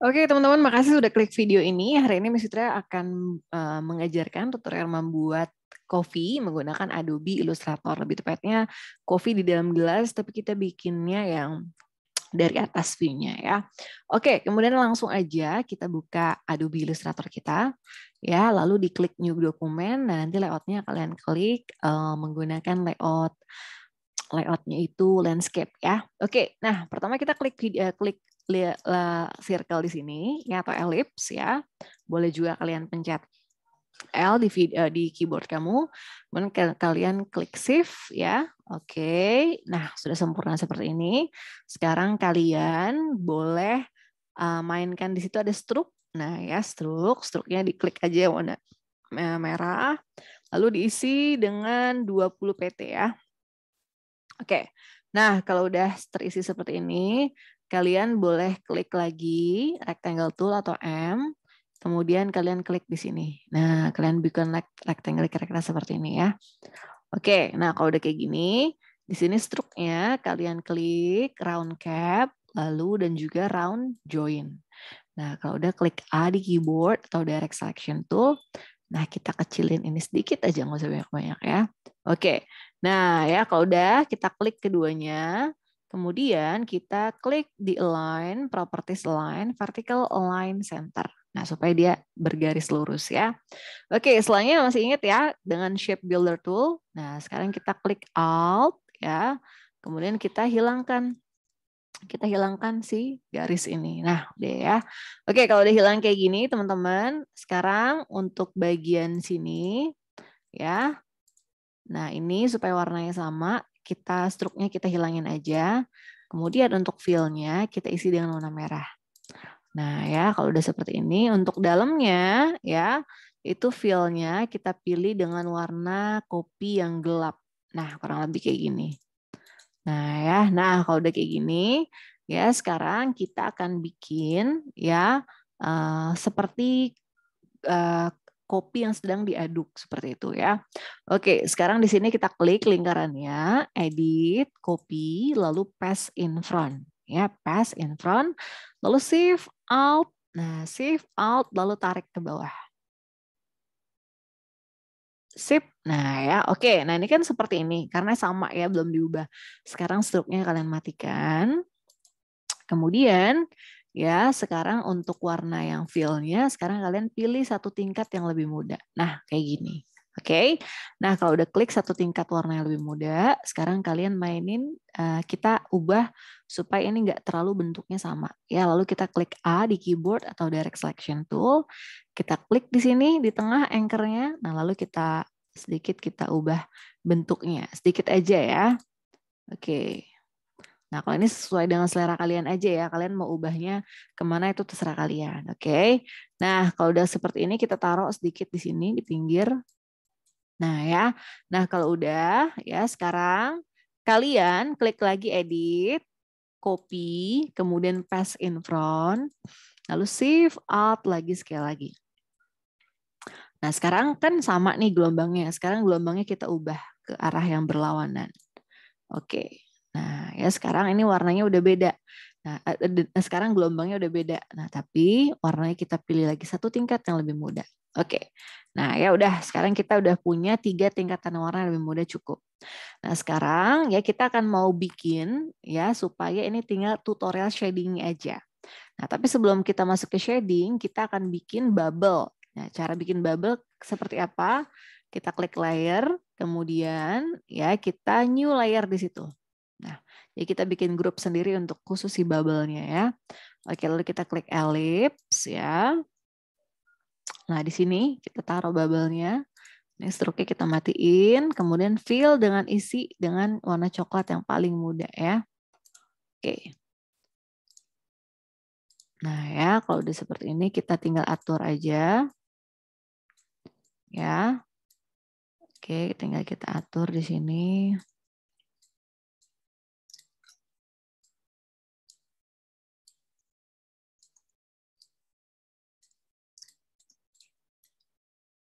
Oke, teman-teman, makasih sudah klik video ini. Hari ini Miss Fitria akan mengajarkan tutorial membuat coffee menggunakan Adobe Illustrator. Lebih tepatnya, coffee di dalam gelas, tapi kita bikinnya yang dari atas view-nya ya. Oke, kemudian langsung aja kita buka Adobe Illustrator kita. Ya, lalu diklik New Document, dan nanti layout-nya kalian klik menggunakan layout-nya itu landscape ya. Oke, nah pertama kita klik circle di sini ya, atau ellipse ya. Boleh juga kalian pencet L di keyboard kamu, kemudian kalian klik shift ya. Oke, nah sudah sempurna seperti ini. Sekarang kalian boleh mainkan di situ ada stroke. Nah ya, stroke-nya diklik aja warna merah, lalu diisi dengan 20 pt ya. Oke, nah kalau udah terisi seperti ini, kalian boleh klik lagi rectangle tool atau M, kemudian kalian klik di sini. Nah, kalian bikin rectangle kira-kira seperti ini ya. Oke, nah kalau udah kayak gini, di sini struknya kalian klik round cap, lalu dan juga round join. Nah, kalau udah klik A di keyboard atau direct selection tool, nah kita kecilin ini sedikit aja, nggak usah banyak-banyak ya. Oke, nah ya kalau udah kita klik keduanya, kemudian kita klik di align, properties align, vertical align center. Nah, supaya dia bergaris lurus ya. Oke, setelahnya masih ingat ya dengan shape builder tool. Nah, sekarang kita klik alt ya. Kemudian kita hilangkan si garis ini. Nah, udah ya. Oke, kalau udah hilang kayak gini, teman-teman, sekarang untuk bagian sini ya. Nah, ini supaya warnanya sama, struknya kita hilangin aja. Kemudian untuk fill-nya kita isi dengan warna merah. Nah, ya, kalau udah seperti ini, untuk dalamnya ya, itu fill-nya kita pilih dengan warna kopi yang gelap. Nah, kurang lebih kayak gini. Nah, ya. Nah, kalau udah kayak gini, ya sekarang kita akan bikin ya seperti uh, kopi yang sedang diaduk seperti itu ya. Oke, sekarang di sini kita klik lingkarannya, edit, copy, lalu paste in front. Ya, paste in front, lalu shift out. Nah, shift out lalu tarik ke bawah. Sip. Nah ya, oke. Nah ini kan seperti ini karena sama ya, belum diubah. Sekarang struknya kalian matikan. Kemudian ya sekarang untuk warna yang fill-nya sekarang kalian pilih satu tingkat yang lebih muda. Nah kayak gini. Oke. Nah kalau udah klik satu tingkat warna yang lebih muda, sekarang kalian mainin kita ubah supaya ini nggak terlalu bentuknya sama. Ya lalu kita klik A di keyboard atau direct selection tool. Kita klik di sini di tengah anchor-nya. Nah lalu sedikit kita ubah bentuknya sedikit aja ya. Oke. Nah, kalau ini sesuai dengan selera kalian aja ya. Kalian mau ubahnya kemana itu terserah kalian. Oke. Nah, kalau udah seperti ini kita taruh sedikit di sini di pinggir. Nah ya. Nah, kalau udah ya sekarang kalian klik lagi edit, copy, kemudian paste in front, lalu shift alt lagi sekali lagi. Nah, sekarang kan sama nih gelombangnya. Sekarang gelombangnya kita ubah ke arah yang berlawanan. Oke. Nah, ya sekarang ini warnanya udah beda. Nah, sekarang gelombangnya udah beda. Nah, tapi warnanya kita pilih lagi satu tingkat yang lebih muda. Oke. Nah, ya udah. Sekarang kita udah punya 3 tingkatan warna yang lebih muda cukup. Nah, sekarang ya kita akan mau bikin ya supaya ini tinggal tutorial shading aja. Nah, tapi sebelum kita masuk ke shading, kita akan bikin bubble. Nah, cara bikin bubble seperti apa? Kita klik layer, kemudian ya kita new layer di situ. Nah, jadi kita bikin grup sendiri untuk khusus si bubble-nya ya. Oke, lalu kita klik ellipse ya. Nah, di sini kita taruh bubble-nya. Ini stroke-nya kita matiin, kemudian fill dengan isi dengan warna coklat yang paling muda ya. Oke. Nah ya, kalau udah seperti ini kita tinggal atur aja. Ya. Oke, tinggal kita atur di sini.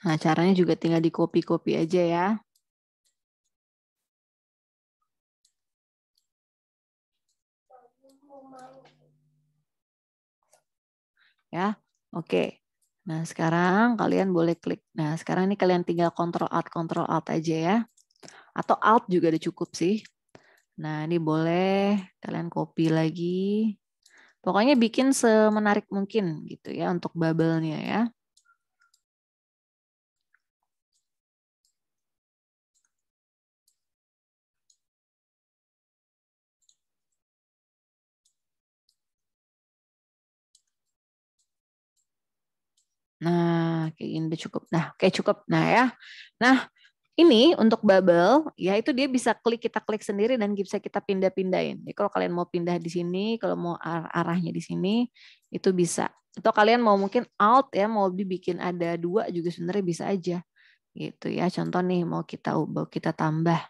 Nah, caranya juga tinggal di copy-copy aja ya. ya. Oke. Nah, sekarang kalian boleh klik. Nah, sekarang ini kalian tinggal Ctrl Alt aja ya. Atau Alt juga udah cukup sih. Nah, ini boleh kalian copy lagi. Pokoknya bikin semenarik mungkin gitu ya untuk bubble-nya ya. Nah, kayak gini udah cukup. Nah, kayak cukup. Nah ya. Nah, ini untuk bubble, ya itu dia bisa kita klik sendiri dan bisa kita pindah-pindahin. Jadi kalau kalian mau pindah di sini, kalau mau arahnya di sini, itu bisa. Atau kalian mau mungkin alt ya, mau dibikin ada 2 juga sebenarnya bisa aja. Gitu ya. Contoh nih mau kita tambah.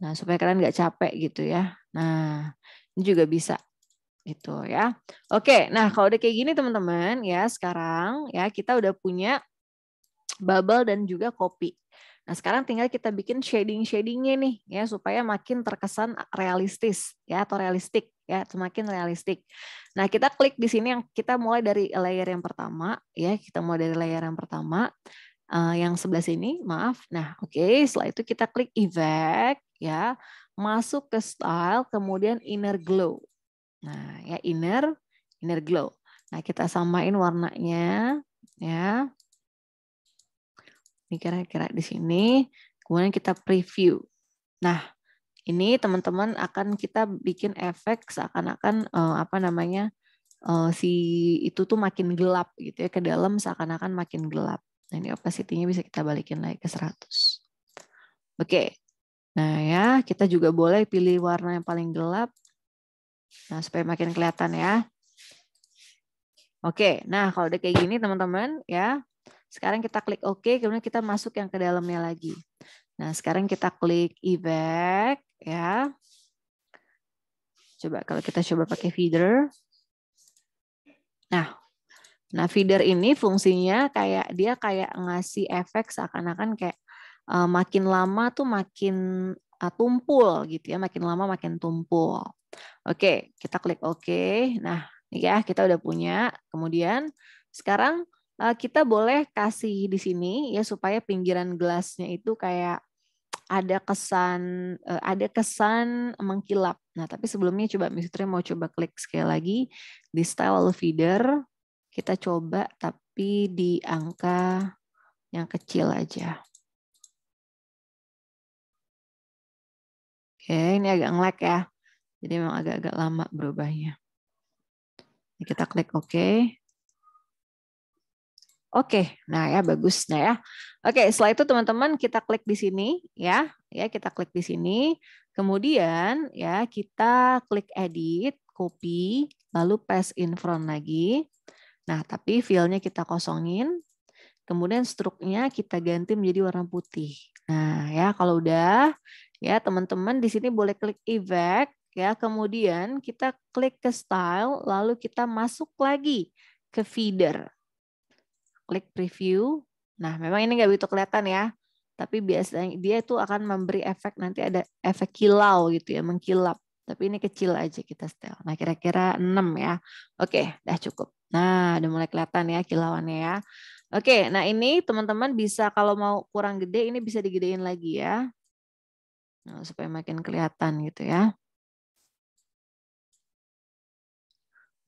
Nah, supaya kalian nggak capek gitu ya. Nah, ini juga bisa gitu ya. Oke, nah kalau udah kayak gini teman-teman ya, sekarang ya kita udah punya bubble dan juga kopi. Nah, sekarang tinggal kita bikin shading-shadingnya nih ya supaya makin terkesan realistis ya atau realistik ya, semakin realistik. Nah, kita klik di sini yang kita mulai dari layer yang pertama ya, kita mulai dari layer yang pertama yang sebelah sini, maaf. Nah, oke, setelah itu kita klik effect ya, masuk ke style, kemudian inner glow. Nah, ya inner glow. Nah, kita samain warnanya ya. Ini kira-kira di sini. Kemudian kita preview. Nah, ini teman-teman akan kita bikin efek seakan-akan apa namanya si itu tuh makin gelap gitu ya, ke dalam seakan-akan makin gelap. Nah, ini opacity-nya bisa kita balikin lagi ke 100. Oke. Nah, ya, kita juga boleh pilih warna yang paling gelap. Nah, supaya makin kelihatan ya. Oke, nah kalau udah kayak gini teman-teman ya, sekarang kita klik OK, kemudian kita masuk yang ke dalamnya lagi. Nah, sekarang kita klik effect ya. Coba kalau kita coba pakai feeder. Nah, feeder ini fungsinya dia kayak ngasih efek seakan-akan kayak makin lama tuh makin tumpul gitu ya, makin lama makin tumpul. Oke, kita klik OK. Nah, ya kita udah punya. Kemudian sekarang kita boleh kasih di sini ya supaya pinggiran gelasnya itu kayak ada kesan mengkilap. Nah, tapi sebelumnya coba Mistri mau coba klik sekali lagi di style lalu feeder. Kita coba tapi di angka yang kecil aja. Oke, ini agak nge-lag ya. Jadi memang agak-agak lama berubahnya. Kita klik OK. Oke, nah ya bagus. Nah ya, oke. Setelah itu teman-teman kita klik di sini ya, kita klik di sini. Kemudian ya kita klik edit, copy, lalu paste in front lagi. Nah tapi filenya kita kosongin. Kemudian struknya kita ganti menjadi warna putih. Nah ya kalau udah ya teman-teman di sini boleh klik effect ya. Kemudian kita klik ke style, lalu kita masuk lagi ke feeder. Klik preview. Nah, memang ini nggak begitu kelihatan ya. Tapi biasanya dia itu akan memberi efek, nanti ada efek kilau gitu ya, mengkilap. Tapi ini kecil aja kita setel. Nah, kira-kira 6 ya. Oke, dah cukup. Nah, udah mulai kelihatan ya kilauannya ya. Oke, nah ini teman-teman bisa kalau mau kurang gede ini bisa digedein lagi ya. Nah, supaya makin kelihatan gitu ya.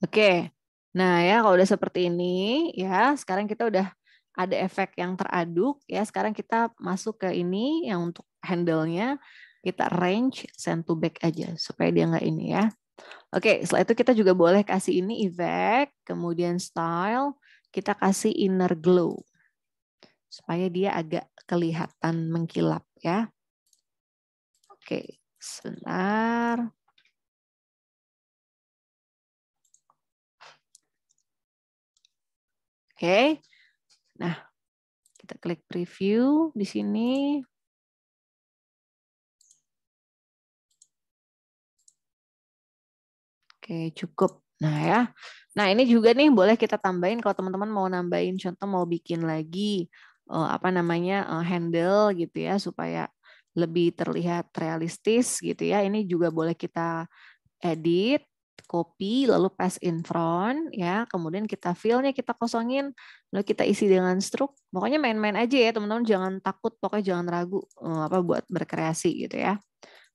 Oke. Nah, ya kalau udah seperti ini ya, sekarang kita udah ada efek yang teraduk ya. Sekarang kita masuk ke ini yang untuk handle-nya kita range send to back aja supaya dia nggak ini ya. Oke, setelah itu kita juga boleh kasih ini effect, kemudian style, kita kasih inner glow supaya dia agak kelihatan mengkilap ya. Oke, sebentar. Oke. Nah, kita klik preview di sini. Oke, cukup. Nah ya. Nah, ini juga nih boleh kita tambahin kalau teman-teman mau nambahin contoh mau bikin lagi apa namanya handle gitu ya supaya lebih terlihat realistis gitu ya. Ini juga boleh kita edit, copy, lalu paste in front, ya. Kemudian kita fill-nya kita kosongin, lalu kita isi dengan struct. Pokoknya main-main aja ya teman-teman, jangan takut, pokoknya jangan ragu buat berkreasi gitu ya.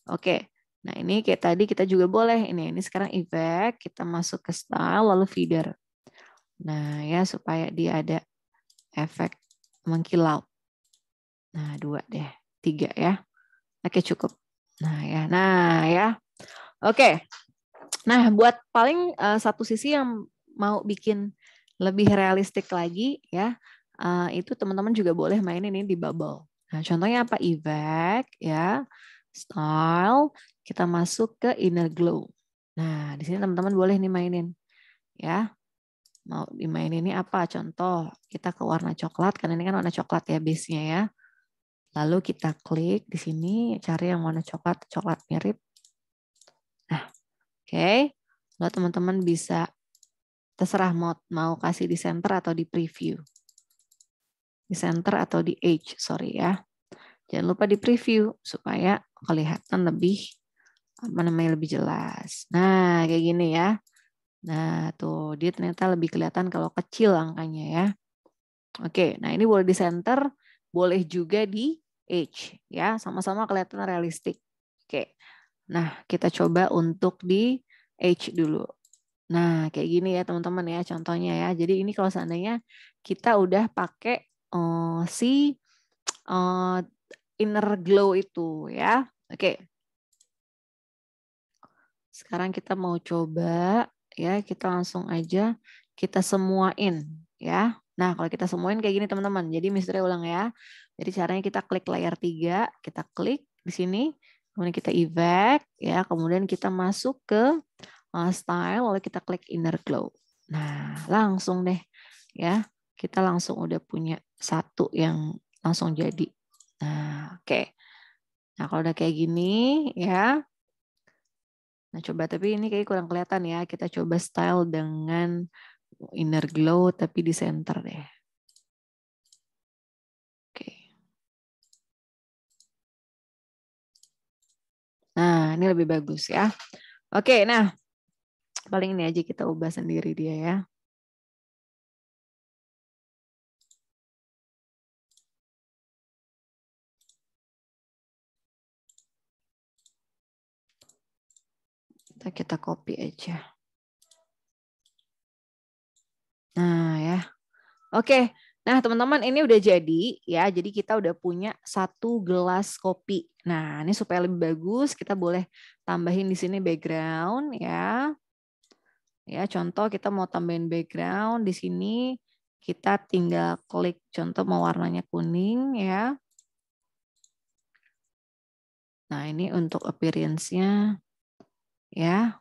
Oke, nah ini kayak tadi kita juga boleh, ini sekarang effect, kita masuk ke style, lalu feeder. Nah ya supaya dia ada efek mengkilau. Nah 2 deh, 3 ya. Oke cukup. Nah ya. Oke. Nah, buat paling satu sisi yang mau bikin lebih realistik lagi ya, itu teman-teman juga boleh main ini di bubble. Nah, contohnya apa? Effect ya, style, kita masuk ke inner glow. Nah, di sini teman-teman boleh nih mainin ya. Mau dimainin ini apa? Contoh, kita ke warna coklat, karena ini kan warna coklat ya base-nya ya. Lalu kita klik di sini, cari yang warna coklat, coklat mirip. Nah, oke. Lalu teman-teman bisa terserah mau kasih di center atau di preview. Di center atau di edge, sorry ya. Jangan lupa di preview supaya kelihatan lebih lebih jelas. Nah, kayak gini ya. Nah, tuh dia ternyata lebih kelihatan kalau kecil angkanya ya. Oke, nah ini boleh di center, boleh juga di edge ya, sama-sama kelihatan realistik. Oke. Nah, kita coba untuk di edge dulu. Nah, kayak gini ya teman-teman ya contohnya ya. Jadi ini kalau seandainya kita udah pakai si inner glow itu ya. Oke. Sekarang kita mau coba ya, kita langsung aja kita semuain ya. Nah, kalau kita semuain kayak gini teman-teman. Jadi misalnya ulang ya. Jadi caranya kita klik layer 3, kita klik di sini, kemudian kita effect ya, kemudian kita masuk ke style, lalu kita klik inner glow. Nah, langsung deh ya. Kita langsung udah punya satu yang langsung jadi. Nah, oke. Nah, kalau udah kayak gini ya. Nah, coba tapi ini kayak kurang kelihatan ya. Kita coba style dengan inner glow tapi di center deh. Oke. Nah, ini lebih bagus ya. Oke, nah. Paling ini aja kita ubah sendiri dia ya. Kita copy aja. Nah ya. Oke. Nah teman-teman ini udah jadi ya. Jadi kita udah punya 1 gelas kopi. Nah ini supaya lebih bagus kita boleh tambahin di sini background ya. Ya, contoh kita mau tambahin background di sini, kita tinggal klik contoh mau warnanya kuning ya. Nah, ini untuk appearance-nya ya.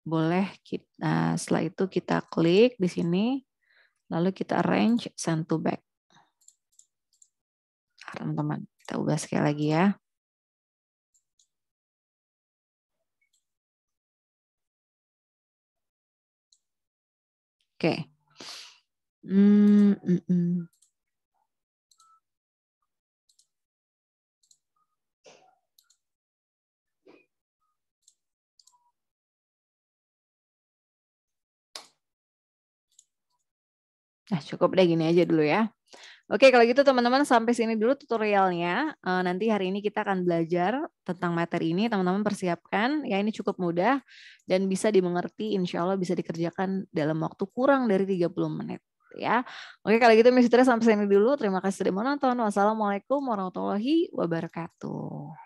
Boleh kita setelah itu kita klik di sini lalu kita arrange send to back. Teman-teman, kita ubah sekali lagi ya. Oke. Nah, cukup deh gini aja dulu ya. Oke, kalau gitu teman-teman sampai sini dulu tutorialnya. Nanti hari ini kita akan belajar tentang materi ini. Teman-teman persiapkan. Ya, ini cukup mudah dan bisa dimengerti. Insya Allah bisa dikerjakan dalam waktu kurang dari 30 menit. Ya, oke kalau gitu Miss Fitria sampai sini dulu. Terima kasih sudah menonton. Wassalamualaikum warahmatullahi wabarakatuh.